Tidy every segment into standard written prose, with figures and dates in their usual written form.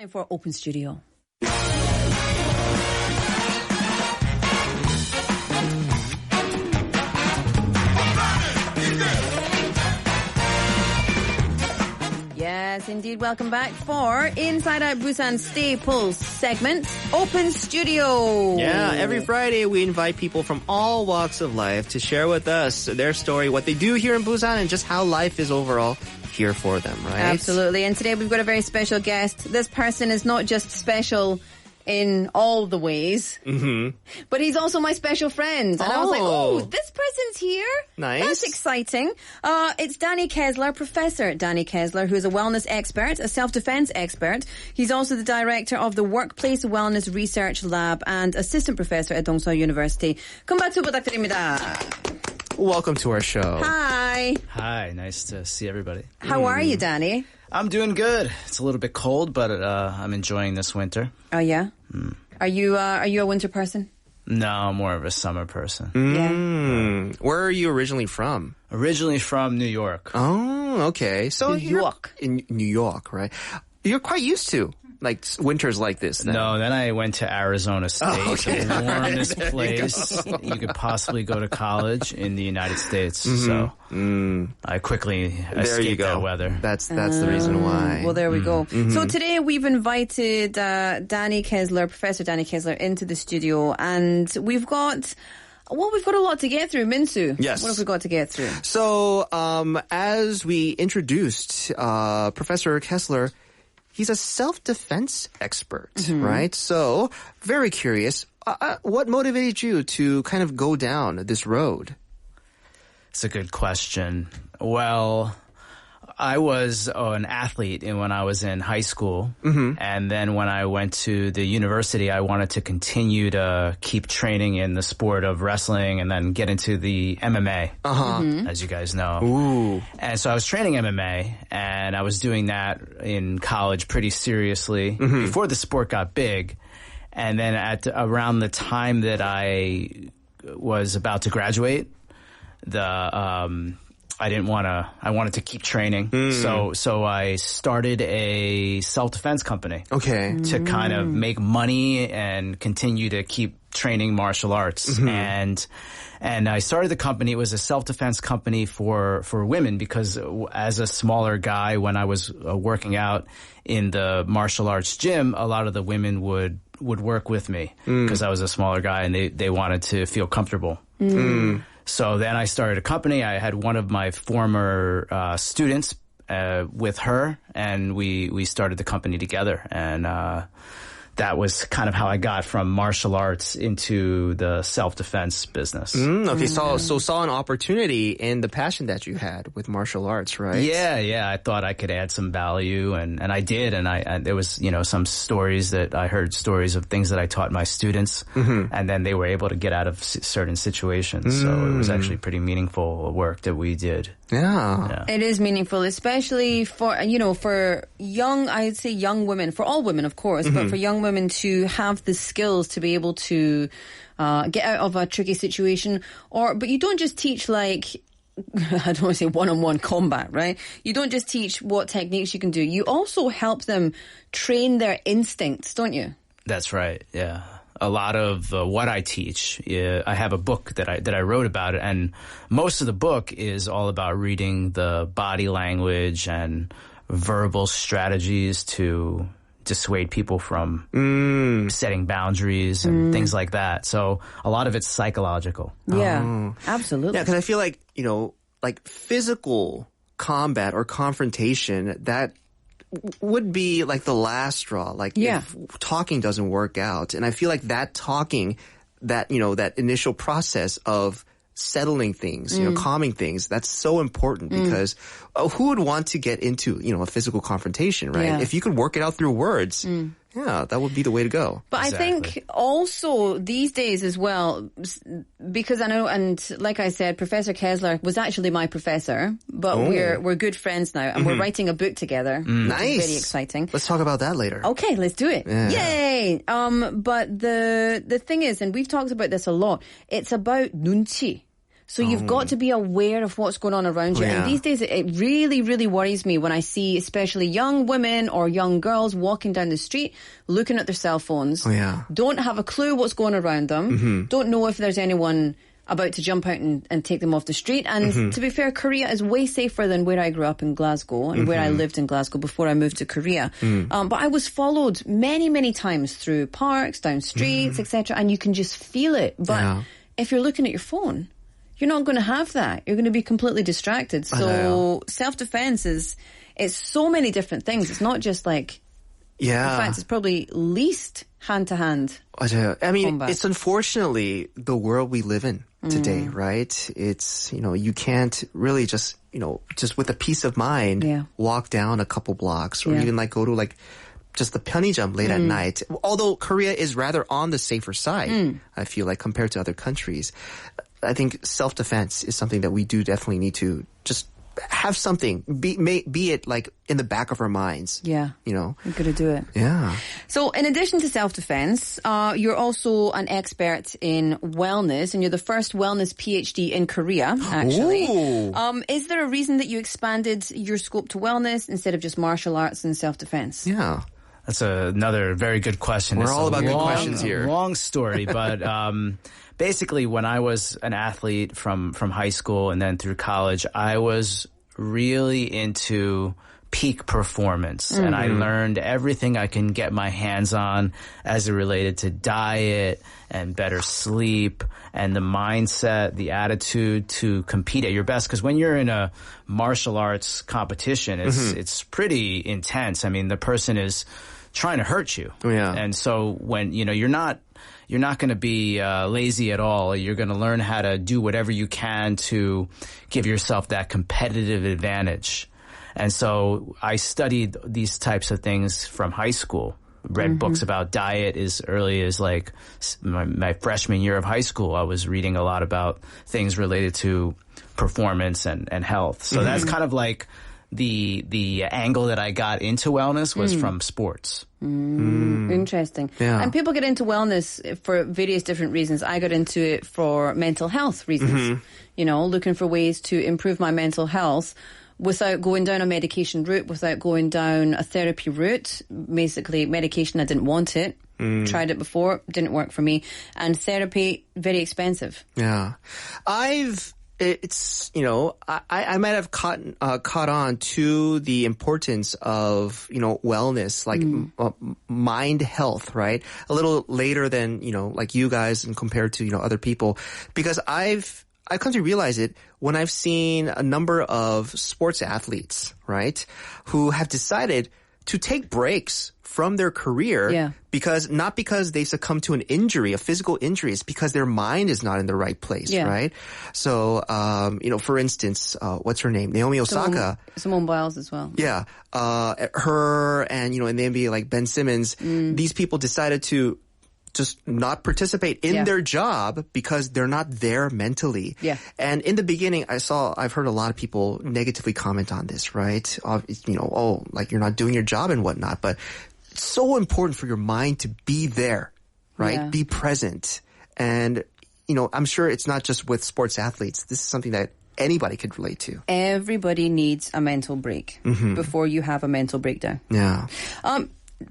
Time for Open Studio. Yes, indeed. Welcome back for Inside Out Busan Staples segment, Open Studio. Yeah, every Friday we invite people from all walks of life to share with us their story, what they do here in Busan, and just how life is overall here for them, right? Absolutely. And today we've got a very special guest. This person is not just special in all the ways, but he's also my special friend. And I was like, oh, this person's here? Nice. That's exciting. It's Danny Kessler, Professor Danny Kessler, who is a wellness expert, a self-defense expert. He's also the director of the Workplace Wellness Research Lab and assistant professor at Dongseo University. Konbantu 부탁드립니다. Welcome to our show. Hi. Hi, nice to see everybody. How are you, Danny? I'm doing good. It's a little bit cold, but I'm enjoying this winter. Oh, yeah? Are you a winter person? No, I'm more of a summer person. Yeah. Where are you originally from? Originally from New York. Oh, okay. So New York. In New York, right? You're quite used to like winters like this then. No, then I went to Arizona State, okay. the warmest place you could possibly go to college in the United States. So I quickly escaped that weather. That's the reason why. Well, there we go. So today we've invited Danny Kessler, Professor Danny Kessler, into the studio, and we've got a lot to get through. Minsu, yes. What have we got to get through? So, as we introduced Professor Kessler, he's a self-defense expert, right? So, very curious, what motivated you to kind of go down this road? It's a good question. Well, I was an athlete when I was in high school. And then when I went to the university, I wanted to continue to keep training in the sport of wrestling and then get into the MMA, as you guys know. Ooh. And so I was training MMA, and I was doing that in college pretty seriously before the sport got big. And then at around the time that I was about to graduate, I wanted to keep training. So I started a self-defense company. Okay. To kind of make money and continue to keep training martial arts. And I started the company. It was a self-defense company for women because as a smaller guy, when I was working out in the martial arts gym, a lot of the women would work with me because I was a smaller guy and they wanted to feel comfortable. So then I started a company. I had one of my former students with her, and we started the company together. And that was kind of how I got from martial arts into the self-defense business. Okay, so saw an opportunity in the passion that you had with martial arts, right? Yeah. I thought I could add some value, and I did. And there was, some stories that I heard stories of things that I taught my students, and then they were able to get out of certain situations. So it was actually pretty meaningful work that we did. Yeah. It is meaningful, especially for young, I'd say young women, for all women, of course, but for young women to have the skills to be able to get out of a tricky situation. But you don't just teach I don't want to say one-on-one combat, right? You don't just teach what techniques you can do. You also help them train their instincts, don't you? That's right, yeah. A lot of what I teach, I have a book that I wrote about it, and most of the book is all about reading the body language and verbal strategies to dissuade people from setting boundaries and things like that. So a lot of it's psychological. Yeah, absolutely. Yeah, because I feel like, like physical combat or confrontation, that would be like the last straw. Like if talking doesn't work out. And I feel like that talking, that initial process of settling things, calming things, that's so important because who would want to get into, a physical confrontation, right? Yeah. If you could work it out through words, that would be the way to go. But Exactly. I think also these days as well, because I know, and like I said, Professor Kessler was actually my professor, but we're good friends now, and we're writing a book together. Nice. Which is very exciting. Let's talk about that later. Okay, let's do it. Yeah. Yay! But the thing is, and we've talked about this a lot, it's about nunchi. So you've got to be aware of what's going on around you. And these days, it really, really worries me when I see especially young women or young girls walking down the street, looking at their cell phones, don't have a clue what's going around them, don't know if there's anyone about to jump out and take them off the street. And to be fair, Korea is way safer than where I grew up in Glasgow and where I lived in Glasgow before I moved to Korea. But I was followed many, many times through parks, down streets, etc. And you can just feel it. But if you're looking at your phone, you're not going to have that. You're going to be completely distracted. So self-defense it's so many different things. It's not just like, in fact, it's probably least hand-to-hand I mean, combat. It's unfortunately the world we live in today, right? It's, you can't really just with a peace of mind walk down a couple blocks or even like go to like just the 편의점 late at night. Although Korea is rather on the safer side, I feel like, compared to other countries. I think self-defense is something that we do definitely need to just have something, be it like in the back of our minds. Yeah. You're going to do it. Yeah. So in addition to self-defense, you're also an expert in wellness, and you're the first wellness PhD in Korea, actually. Is there a reason that you expanded your scope to wellness instead of just martial arts and self-defense? Yeah. That's another very good question. We're all about good questions here. Long story, but basically when I was an athlete from high school and then through college, I was really into peak performance. And I learned everything I can get my hands on as it related to diet and better sleep and the mindset, the attitude to compete at your best. Because when you're in a martial arts competition, it's pretty intense. I mean, the person is trying to hurt you. And so when, you're not going to be lazy at all. You're going to learn how to do whatever you can to give yourself that competitive advantage. And so I studied these types of things from high school. Read books about diet as early as like my freshman year of high school. I was reading a lot about things related to performance and health. So that's kind of like the angle that I got into wellness was from sports. Interesting. Yeah. And people get into wellness for various different reasons. I got into it for mental health reasons. Looking for ways to improve my mental health without going down a medication route, without going down a therapy route. Basically, medication, I didn't want it. Tried it before, didn't work for me. And therapy, very expensive. Yeah. I might have caught on to the importance of, wellness, like mind health, right? A little later than, like you guys and compared to, other people, because I've come to realize it when I've seen a number of sports athletes, right, who have decided to take breaks from their career not because they succumb to an injury, a physical injury. It's because their mind is not in the right place, right? So, for instance, what's her name? Naomi Osaka. Simone Biles as well. Yeah. Her and, in the NBA, like Ben Simmons, these people decided to just not participate in their job because they're not there mentally. Yeah. And in the beginning, I've heard a lot of people negatively comment on this, right? Like you're not doing your job and whatnot. But it's so important for your mind to be there, right? Yeah. Be present. And, I'm sure it's not just with sports athletes. This is something that anybody could relate to. Everybody needs a mental break before you have a mental breakdown. Yeah.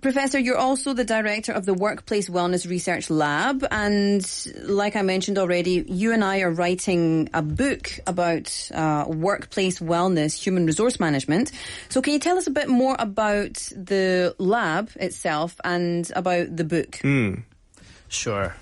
Professor, you're also the director of the Workplace Wellness Research Lab. And like I mentioned already, you and I are writing a book about workplace wellness, human resource management. So can you tell us a bit more about the lab itself and about the book? Sure.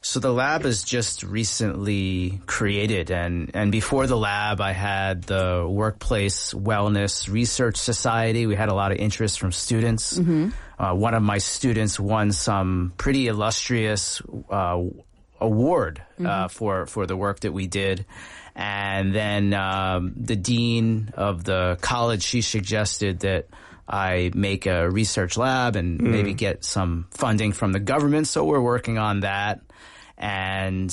So the lab is just recently created, and before the lab, I had the Workplace Wellness Research Society. We had a lot of interest from students. One of my students won some pretty illustrious award for the work that we did. And then the dean of the college, she suggested that I make a research lab and maybe get some funding from the government. So we're working on that. And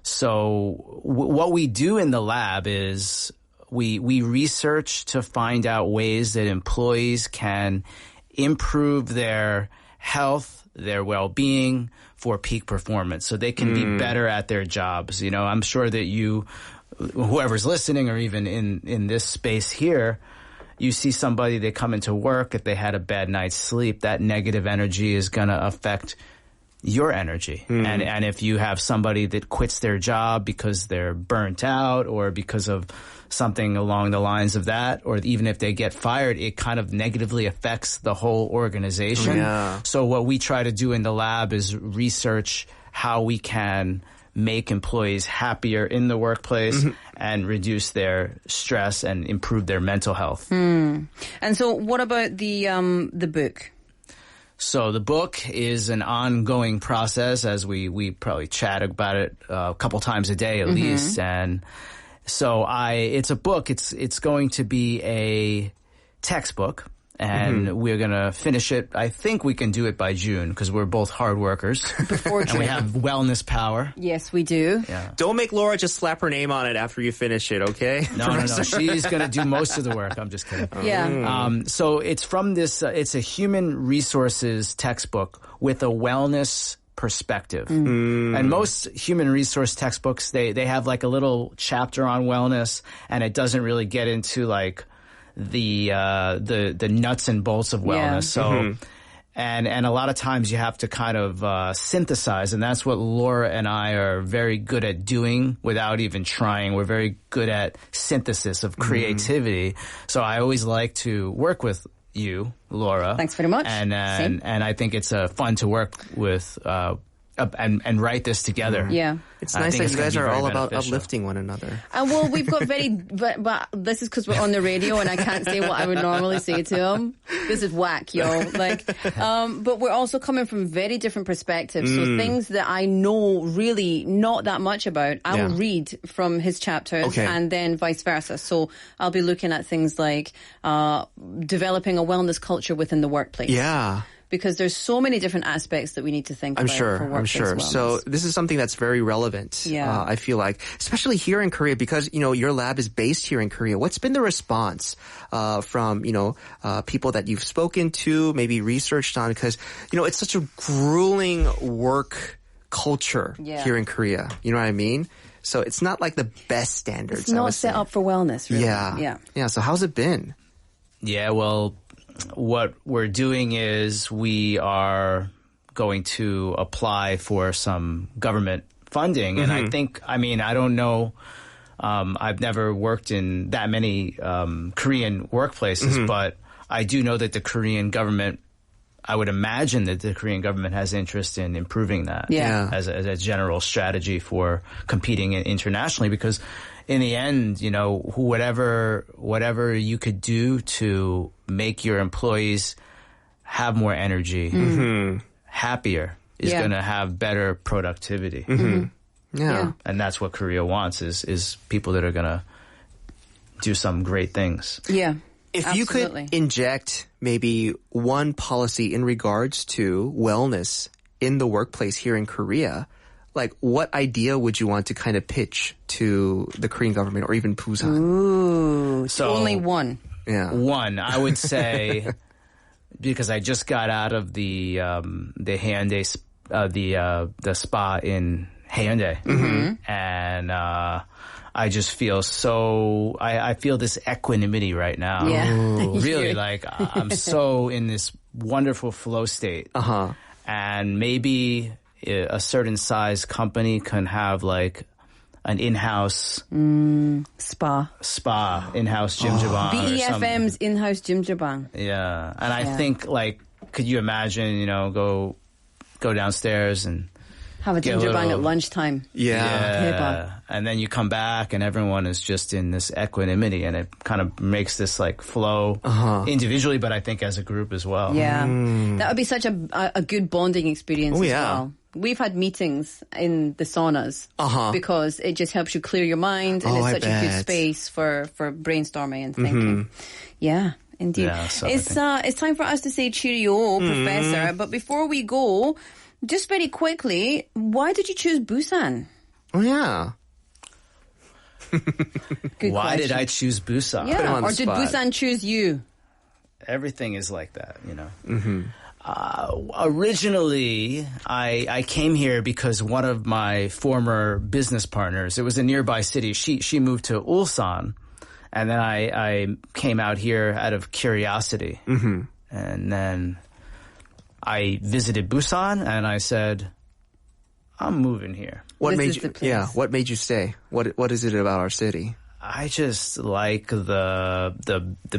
so what we do in the lab is we research to find out ways that employees can improve their health, their well-being for peak performance, so they can be better at their jobs. You know, I'm sure that whoever's listening or even in this space here, you see somebody, they come into work, if they had a bad night's sleep, that negative energy is going to affect your energy. And if you have somebody that quits their job because they're burnt out or because of something along the lines of that, or even if they get fired, it kind of negatively affects the whole organization. Yeah. So what we try to do in the lab is research how we can make employees happier in the workplace and reduce their stress and improve their mental health. And so what about the book? So the book is an ongoing process, as we probably chat about it a couple times a day at least. And so it's a book. It's going to be a textbook. And we're going to finish it. I think we can do it by June because we're both hard workers. Before June. And we have wellness power. Yes, we do. Yeah. Don't make Laura just slap her name on it after you finish it, okay? No. She's going to do most of the work. I'm just kidding. Yeah. So it's from this, it's a human resources textbook with a wellness perspective. And most human resource textbooks, they have like a little chapter on wellness, and it doesn't really get into like the nuts and bolts of wellness. Yeah. So, and a lot of times you have to kind of synthesize, and that's what Laura and I are very good at doing without even trying. We're very good at synthesis of creativity. So I always like to work with you, Laura. Thanks very much. And I think it's fun to work with and write this together. Yeah. It's nice that you guys are all about beneficial. uplifting one another. Well, we've got but this is because we're on the radio and I can't say what I would normally say to him. This is whack, yo. But we're also coming from very different perspectives. So things that I know really not that much about, I will read from his chapters and then vice versa. So I'll be looking at things like developing a wellness culture within the workplace. Yeah. Because there's so many different aspects that we need to think about for workplace wellness. So this is something that's very relevant, I feel like, especially here in Korea, because, your lab is based here in Korea. What's been the response from, people that you've spoken to, maybe researched on? Because, it's such a grueling work culture here in Korea. You know what I mean? So it's not like the best standards. It's not set up for wellness, really. Yeah. So how's it been? Yeah, well, what we're doing is we are going to apply for some government funding. And I don't know. I've never worked in that many Korean workplaces, but I do know that the Korean government, I would imagine that the Korean government has interest in improving that as a general strategy for competing internationally, because in the end, whatever you could do to make your employees have more energy, happier, is going to have better productivity. Yeah. And that's what Korea wants is people that are going to do some great things. Yeah. If you could inject maybe one policy in regards to wellness in the workplace here in Korea, like what idea would you want to kind of pitch to the Korean government or even Busan? Ooh, so only one. Yeah. One, I would say, because I just got out of the Haeundae, the spa in Haeundae, and I just feel I feel this equanimity right now. Yeah. Really, like I'm so in this wonderful flow state. And maybe a certain size company can have like an in-house spa, in-house jjimjilbang. BeFm's in-house jjimjilbang. Yeah, and I think like, could you imagine? Go downstairs and have a jjimjilbang at lunchtime. Yeah. And then you come back and everyone is just in this equanimity, and it kind of makes this like flow individually, but I think as a group as well. Yeah. That would be such a good bonding experience as well. We've had meetings in the saunas because it just helps you clear your mind, and it's such a good space for brainstorming and thinking. Yeah. Indeed. Yeah, so it's time for us to say cheerio, Professor. But before we go, just very quickly, why did you choose Busan? Oh, yeah. Why did I choose Busan? Yeah, or did Busan choose you? Everything is like that, Originally, I came here because one of my former business partners, it was a nearby city, she moved to Ulsan, and then I came out here out of curiosity. Mm-hmm. And then I visited Busan, and I said, I'm moving here. What made you stay? What is it about our city? I just like the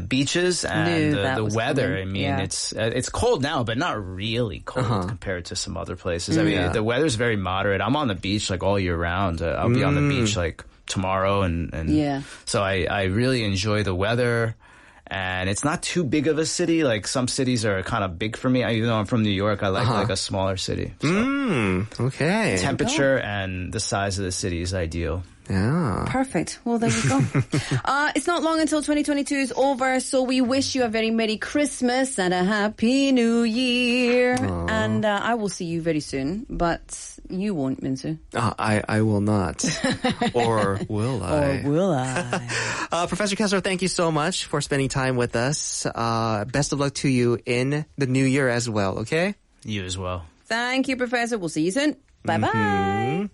beaches and the weather. I mean, it's cold now, but not really cold compared to some other places. I mean, the weather's very moderate. I'm on the beach like all year round. I'll be on the beach like tomorrow, and so I really enjoy the weather. And it's not too big of a city. Like some cities are kind of big for me. Even though I'm from New York, I like a smaller city. So okay. Temperature and the size of the city is ideal. Yeah. Perfect. Well, there you go. It's not long until 2022 is over, so we wish you a very Merry Christmas and a Happy New Year. Aww. And I will see you very soon, but you won't, Minsu. I will not. Or will I? Or will I? Professor Kessler, thank you so much for spending time with us. Best of luck to you in the new year as well, okay? You as well. Thank you, Professor. We'll see you soon. Bye-bye.